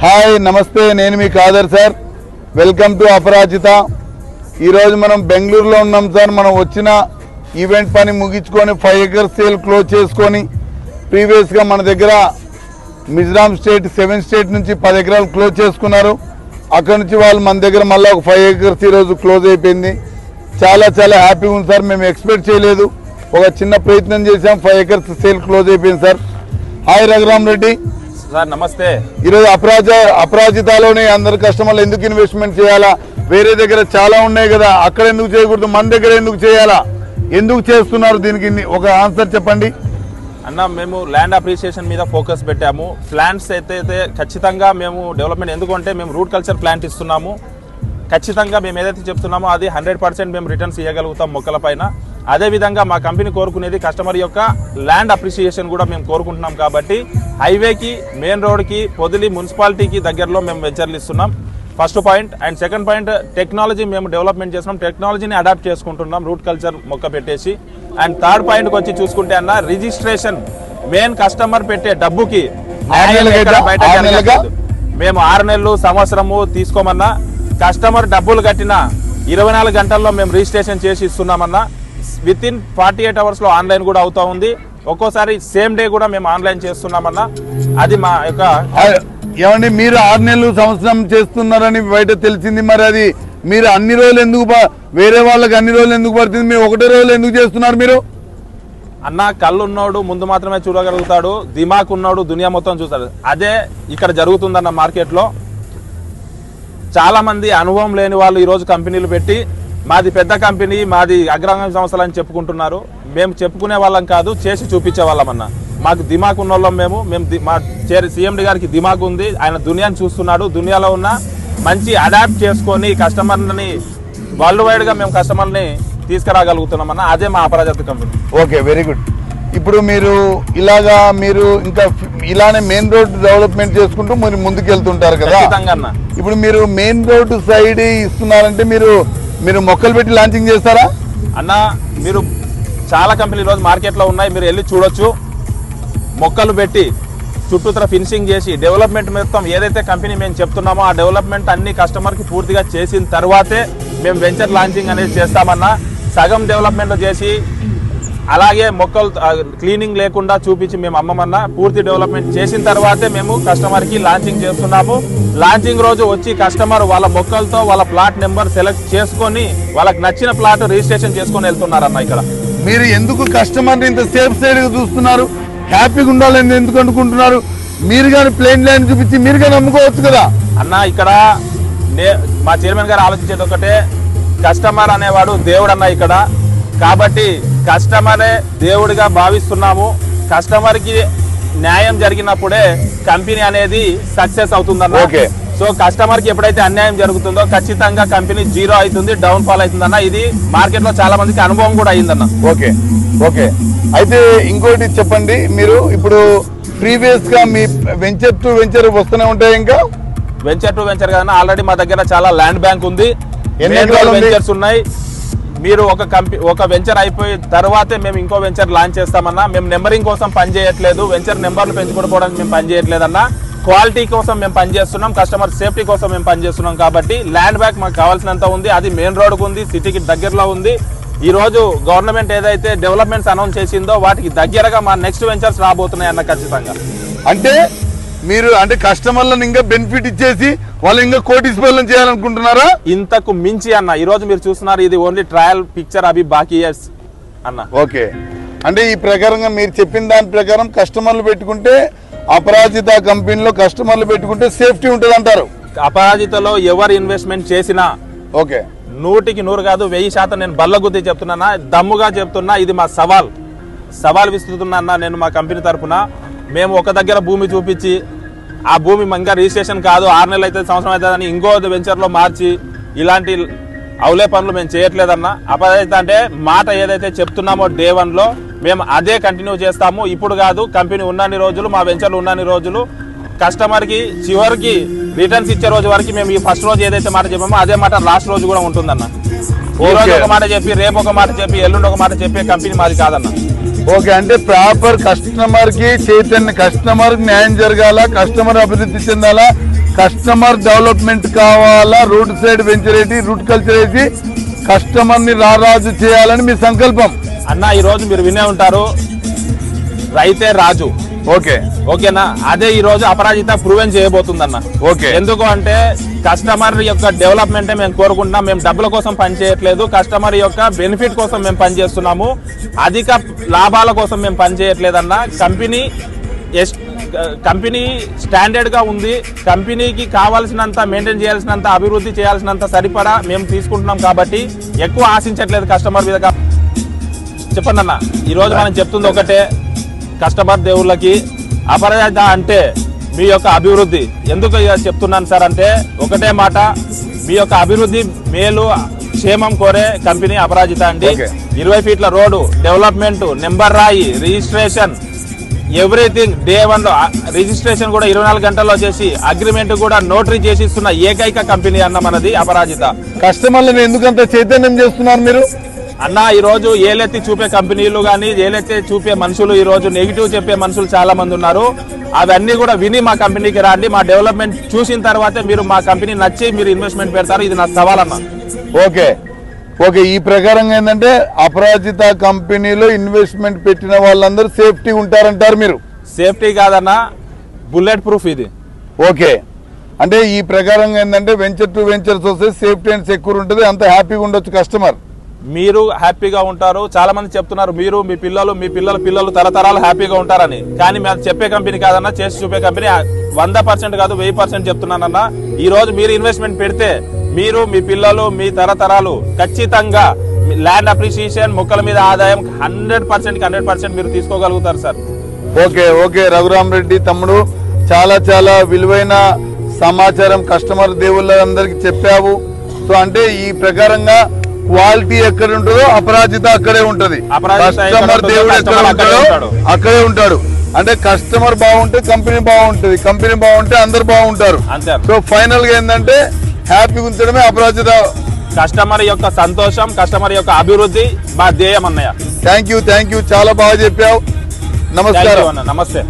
Hi నమస్తే, నేను మీ Khadar sir. Welcome to అపరాజిత. ఈరోజు మనం బెంగళూరులో ఉన్నాం సార్. మనం వచ్చిన ఈవెంట్ పని ముగించుకొని 5 acres సేల్ క్లోజ్ చేసుకొని ప్రీవియస్గా మన దగ్గర మిజోరాం స్టేట్ 7 స్టేట్ నుంచి 10 ఎకరాలు క్లోజ్ చేసుకున్నారు. అక్కడ నుంచి వాళ్ళు మన దగ్గర మళ్ళీ ఒక 5 acres ఈరోజు క్లోజ్ అయిపోయింది. చాలా చాలా హ్యాపీగా ఉంది సార్. మేము ఎక్స్పెక్ట్ చేయలేదు, ఒక చిన్న ప్రయత్నం చేసాం, 5 acres సేల్ క్లోజ్ అయిపోయింది sir. Hi Raghuram Reddy sir, నమస్తే. ఈరోజు అపరాజితలోనే అందరు కస్టమర్లు ఎందుకు ఇన్వెస్ట్మెంట్ చేయాలా? వేరే దగ్గర చాలా ఉన్నాయి కదా, అక్కడ ఎందుకు చేయకూడదు, మన దగ్గర ఎందుకు చేయాలా, ఎందుకు చేస్తున్నారు? దీనికి ఒక ఆన్సర్ చెప్పండి అన్న. మేము ల్యాండ్ అప్రిసియేషన్ మీద ఫోకస్ పెట్టాము. ప్లాంట్స్ అయితే ఖచ్చితంగా మేము డెవలప్మెంట్, ఎందుకంటే మేము రూట్ కల్చర్ ప్లాంట్ ఇస్తున్నాము. ఖచ్చితంగా మేము ఏదైతే చెప్తున్నామో అది 100% మేము రిటర్న్స్ ఇవ్వగలుగుతాం మొక్కల పైన. అదేవిధంగా మా కంపెనీ కోరుకునేది కస్టమర్ యొక్క ల్యాండ్ అప్రిసియేషన్ కూడా మేము కోరుకుంటున్నాం. కాబట్టి హైవేకి, మెయిన్ రోడ్కి, పొదిలి మున్సిపాలిటీకి దగ్గరలో మేము వెంచర్లు ఇస్తున్నాం. First point. And second point, technology మేము డెవలప్మెంట్ చేస్తున్నాం. టెక్నాలజీని అడాప్ట్ చేసుకుంటున్నాం రూట్ కల్చర్ మొక్క పెట్టేసి. అండ్ థర్డ్ పాయింట్కి వచ్చి చూసుకుంటే అన్న, రిజిస్ట్రేషన్ మెయిన్ కస్టమర్ పెట్టే డబ్బుకి బయట మేము 6 నెలలు, సంవత్సరము తీసుకోమన్నా, కస్టమర్ డబ్బులు కట్టిన 24 గంటల్లో మేము రిజిస్ట్రేషన్ చేసి ఇస్తున్నామన్నా. విత్-ఇన్ 48 hours ఆన్లైన్ కూడా అవుతా ఉంది. ఒక్కోసారి సేమ్ డే కూడా మేము ఆన్లైన్ చేస్తున్నామన్నా. అది మా యొక్క ఏమండి, మీరు 6 నెలలు, సంవత్సరం చేస్తున్నారని బయట తెలిసింది. మరి అది మీరు అన్ని రోజులు ఎందుకు, వేరే వాళ్ళకి అన్ని రోజులు ఎందుకు పడుతుంది, మీరు ఒకటే రోజులు ఎందుకు చేస్తున్నారు? మీరు అన్న, కళ్ళు ఉన్నోడు ముందు మాత్రమే చూడగలుగుతాడు, దిమాక్ ఉన్నోడు దునియా మొత్తం చూస్తాడు. అదే ఇక్కడ జరుగుతుందన్న మార్కెట్లో. చాలా మంది అనుభవం లేని వాళ్ళు ఈరోజు కంపెనీలు పెట్టి మాది పెద్ద కంపెనీ, మాది అగ్రగామి సంస్థలు అని చెప్పుకుంటున్నారు. మేము చెప్పుకునే వాళ్ళం కాదు, చేసి చూపించే వాళ్ళం అన్న. మాకు దిమాక్ ఉన్న వాళ్ళం మేము. మా CMD గారికి దిమాక్ ఉంది. ఆయన దునియాని చూస్తున్నాడు. దునియాలో ఉన్న మంచి అడాప్ట్ చేసుకొని కస్టమర్ని వరల్డ్ వైడ్గా మేము కస్టమర్ని తీసుకురాగలుగుతున్నామన్నా. అదే మా అపరాజిత కంపెనీ. Okay, very good. ఇప్పుడు మీరు ఇంకా ఇలానే మెయిన్ రోడ్ డెవలప్మెంట్ చేసుకుంటూ మీరు ముందుకు వెళ్తుంటారు కదా. ఇప్పుడు మీరు మెయిన్ రోడ్ సైడ్ ఇస్తున్నారంటే మీరు మొక్కలు పెట్టి లాంచింగ్ చేస్తారా అన్న? మీరు చాలా కంపెనీలు రోజు మార్కెట్లో ఉన్నాయి, మీరు వెళ్ళి చూడొచ్చు. మొక్కలు పెట్టి చుట్టూతర ఫినిషింగ్ చేసి డెవలప్మెంట్ మొత్తం ఏదైతే కంపెనీ మేము చెప్తున్నామో ఆ డెవలప్మెంట్ అన్ని కస్టమర్కి పూర్తిగా చేసిన తర్వాతే మేము వెంచర్ లాంచింగ్ అనేది చేస్తామన్నా. సగం డెవలప్మెంట్ చేసి అలాగే మొక్కలు క్లీనింగ్ లేకుండా చూపించి మేము అమ్మమన్నా. పూర్తి డెవలప్మెంట్ చేసిన తర్వాతే మేము కస్టమర్కి లాంచింగ్ చేస్తున్నాము. లాంచింగ్ రోజు వచ్చి కస్టమర్ వాళ్ళ మొక్కలతో వాళ్ళ ప్లాట్ నెంబర్ సెలెక్ట్ చేసుకొని వాళ్ళకి నచ్చిన ప్లాట్ రిజిస్ట్రేషన్ చేసుకొని వెళ్తున్నారన్న. ఇక్కడ మీరు ఎందుకు కస్టమర్ని ఇంత సేఫ్ సైడ్ గా చూస్తున్నారు? హ్యాపీగా ఉండాలని ఎందుకు అనుకుంటున్నారు? మీరు కానీ ప్లేన్ ల్యాండ్ చూపించి మీరు కానీ అమ్ముకోవచ్చు కదా అన్న. ఇక్కడ మా చైర్మన్ గారు ఆలోచించేది ఒకటే, కస్టమర్ అనేవాడు దేవుడు అన్న ఇక్కడ. కాబట్టి కస్టమరే దేవుడిగా భావిస్తున్నాము. కస్టమర్కి న్యాయం జరిగినప్పుడే కంపెనీ అనేది సక్సెస్ అవుతుందన్న. సో కస్టమర్కి ఎప్పుడైతే అన్యాయం జరుగుతుందో ఖచ్చితంగా కంపెనీ జీరో అవుతుంది, డౌన్ ఫాల్ అవుతుందన్న. ఇది మార్కెట్లో చాలా మందికి అనుభవం కూడా అయిందన్న. Okay okay. అయితే ఇంకోటి చెప్పండి, మీరు ఇప్పుడు ప్రీవియస్ గా మీ వెంచర్ టు వెంచర్ వస్తూనే ఉంటాయి? ఇంకా వెంచర్ టు వెంచర్ కదన్నా, ఆల్రెడీ మా దగ్గర చాలా ల్యాండ్ బ్యాంక్ ఉంది, వెంచర్స్ ఉన్నాయి. మీరు ఒక వెంచర్ అయిపోయిన తర్వాతే మేము ఇంకో వెంచర్ లాంచ్ చేస్తామన్నా. మేము నెంబరింగ్ కోసం పని చేయట్లేదు, వెంచర్ నెంబర్లు పెంచుకోవడానికి మేము పని చేయట్లేదన్నా. క్వాలిటీ కోసం మేము పనిచేస్తున్నాం, కస్టమర్ సేఫ్టీ కోసం మేము పనిచేస్తున్నాం. కాబట్టి ల్యాండ్ బ్యాంక్ మాకు కావాల్సినంత ఉంది. అది మెయిన్ రోడ్కు ఉంది, సిటీకి దగ్గరలో ఉంది. ఈ రోజు గవర్నమెంట్ ఏదైతే డెవలప్మెంట్స్ అనౌన్స్ చేసిందో వాటికి దగ్గరగా మా నెక్స్ట్ వెంచర్స్ రాబోతున్నాయి అన్న. ఖచ్చితంగా మీరు కస్టమర్లను ఇంకా బెనిఫిట్ ఇచ్చేసి వాళ్ళు ఇంకా కోటీశ్వరులను చేయాలనుకుంటున్నారా? ఇంతకు మించి అన్న. ఈ రోజు మీరు చూస్తున్నారు, ఇది ఓన్లీ ట్రయల్ పిక్చర్, అవి బాకీ అన్న. ఓకే, ఈ ప్రకారంగా మీరు చెప్పిన దాని ప్రకారం కస్టమర్లు పెట్టుకుంటే, అపరాజిత కంపెనీలో కస్టమర్లు పెట్టుకుంటే సేఫ్టీ ఉంటుంది అంటారు. అపరాజితలో ఎవరు ఇన్వెస్ట్మెంట్ చేసినా ఓకే, 100కి 100 కాదు, 1000% నేను బల్లగుద్ది చెప్తున్నా, దమ్ముగా చెప్తున్నా. ఇది మా సవాల్ విస్తుతున్నా అన్న. నేను మా కంపెనీ తరఫున మేము ఒక దగ్గర భూమి చూపించి ఆ భూమి ఇంకా రిజిస్ట్రేషన్ కాదు, 6 నెలలు అయితే, సంవత్సరం అవుతుంది అని ఇంకో వెంచర్లో మార్చి ఇలాంటి అవులే పనులు మేము చేయట్లేదన్నా. అపరాజిత అంటే మాట ఏదైతే చెప్తున్నామో డే 1లో మేము అదే కంటిన్యూ చేస్తాము. ఇప్పుడు కాదు, కంపెనీ ఉన్నన్ని రోజులు, మా వెంచర్లు ఉన్నన్ని రోజులు, కస్టమర్కి చివరికి రిటర్న్స్ ఇచ్చే రోజు వరకు మేము ఈ ఫస్ట్ రోజు ఏదైతే మాట చెప్పామో అదే మాట లాస్ట్ రోజు కూడా ఉంటుందన్న. ఈ రోజు ఒక మాట చెప్పి, రేపు ఒక మాట చెప్పి, ఎల్లుండి ఒక మాట చెప్పే కంపెనీ మాది కాదన్న. ఓకే, అంటే ప్రాపర్ కస్టమర్ కి చైతన్య, కస్టమర్ న్యాయం జరగాల, కస్టమర్ అభివృద్ధి చెందాలా, కస్టమర్ డెవలప్మెంట్ కావాలా, రోడ్ సైడ్ వెంచర్ వేసి రూట్ కల్చర్ వేసి కస్టమర్ ని రారాజు చేయాలని మీ సంకల్పం. అన్న ఈ రోజు మీరు వినే ఉంటారు, రైతే రాజు. ఓకేనా? అదే ఈ రోజు అపరాజిత ప్రూవెన్ చేయబోతుందన్న. ఎందుకు అంటే కస్టమర్ యొక్క డెవలప్మెంటే మేము కోరుకుంటున్నాం. మేము డబ్బుల కోసం పనిచేయట్లేదు, కస్టమర్ యొక్క బెనిఫిట్ కోసం మేము పనిచేస్తున్నాము. అధిక లాభాల కోసం మేము పనిచేయట్లేదన్న. కంపెనీ స్టాండర్డ్ గా ఉంది. కంపెనీకి కావాల్సినంత మెయింటైన్ చేయాల్సినంత, అభివృద్ధి చేయాల్సినంత సరిపడా మేము తీసుకుంటున్నాం. కాబట్టి ఎక్కువ ఆశించట్లేదు కస్టమర్ మీద. చెప్పండి అన్న, ఈ రోజు మనం చెప్తుంది ఒకటే, కస్టమర్ దేవుళ్ళకి అపరాజిత అంటే మీ యొక్క అభివృద్ధి. ఎందుకు చెప్తున్నాను సార్ అంటే ఒకటే మాట, మీ యొక్క అభివృద్ధి, మేలు, క్షేమం కోరే కంపెనీ అపరాజిత అండి. 20 ఫీట్ల రోడ్డు, డెవలప్మెంట్, నెంబర్ రాయి, రిజిస్ట్రేషన్, ఎవ్రీథింగ్ డే 1 లో రిజిస్ట్రేషన్ కూడా 24 గంటల్లో చేసి అగ్రిమెంట్ కూడా నోటరీ చేసి ఇస్తున్న ఏకైక కంపెనీ అన్న మనది అపరాజిత. కస్టమర్లను ఎందుకంత చైతన్యం చేస్తున్నారు మీరు అన్న? ఈ రోజు ఏలెత్తి చూపే కంపెనీలు కానీ, ఏలెత్తి చూపే మనుషులు, ఈ రోజు నెగిటివ్ చెప్పే మనుషులు చాలా మంది ఉన్నారు. అవన్నీ కూడా విని మా కంపెనీకి రండి. మా డెవలప్మెంట్ చూసిన తర్వాతే మీరు మా కంపెనీ నచ్చి మీరు ఇన్వెస్ట్మెంట్ పెడతారు. ఇది నా సవాల్ అన్న. ఓకే ఈ ప్రకారంగా ఏంటంటే అపరాజిత కంపెనీలో ఇన్వెస్ట్మెంట్ పెట్టిన వాళ్ళందరూ సేఫ్టీ ఉంటారంటారు మీరు? సేఫ్టీ కాదన్న, బుల్లెట్ ప్రూఫ్ ఇది. ఓకే, అంటే ఈ ప్రకారంగా ఏంటంటే వెంచర్ టు వెంచర్స్ వస్తే సేఫ్టీ అండ్ సెక్యూర్ ఉంటుంది, అంత హ్యాపీగా ఉండొచ్చు కస్టమర్. మీరు హ్యాపీగా ఉంటారు. చాలా మంది చెప్తున్నారు మీరు, మీ పిల్లలు తరతరాలు హ్యాపీగా ఉంటారని. కానీ మేము చెప్పే కంపెనీ కాదన్నా, చేసి చూపే కంపెనీ. 100% కాదు, 1000% చెప్తున్నానన్నా. ఈ రోజు మీరు ఇన్వెస్ట్మెంట్ పెడితే మీరు, మీ పిల్లలు, మీ తరతరాలు ఖచ్చితంగా ల్యాండ్ అప్రిసియేషన్, మొక్కల మీద ఆదాయం 100% మీరు తీసుకోగలుగుతారు సార్. ఓకే రఘురామ్ రెడ్డి తమ్ముడు, చాలా విలువైన సమాచారం కస్టమర్ దేవుళ్ళందరికి చెప్పావు. సో అంటే ఈ ప్రకారంగా క్వాలిటీ ఎక్కడ ఉంటుందో అపరాజిత అక్కడే ఉంటది, కస్టమర్ దేవుడు ఎక్కడ ఉంటాడో అక్కడే ఉంటాడు. అంటే కస్టమర్ బాగుంటే కంపెనీ బాగుంటది, కంపెనీ బాగుంటే అందరు బాగుంటారు. సో ఫైనల్ గా ఏంటంటే హ్యాపీగా ఉంచడమే అపరాజిత. కస్టమర్ యొక్క సంతోషం, కస్టమర్ యొక్క అభివృద్ధి మా ధ్యేయం అన్నయ్య. థ్యాంక్ యూ, చాలా బాగా చెప్పావు. నమస్కారం. నమస్తే.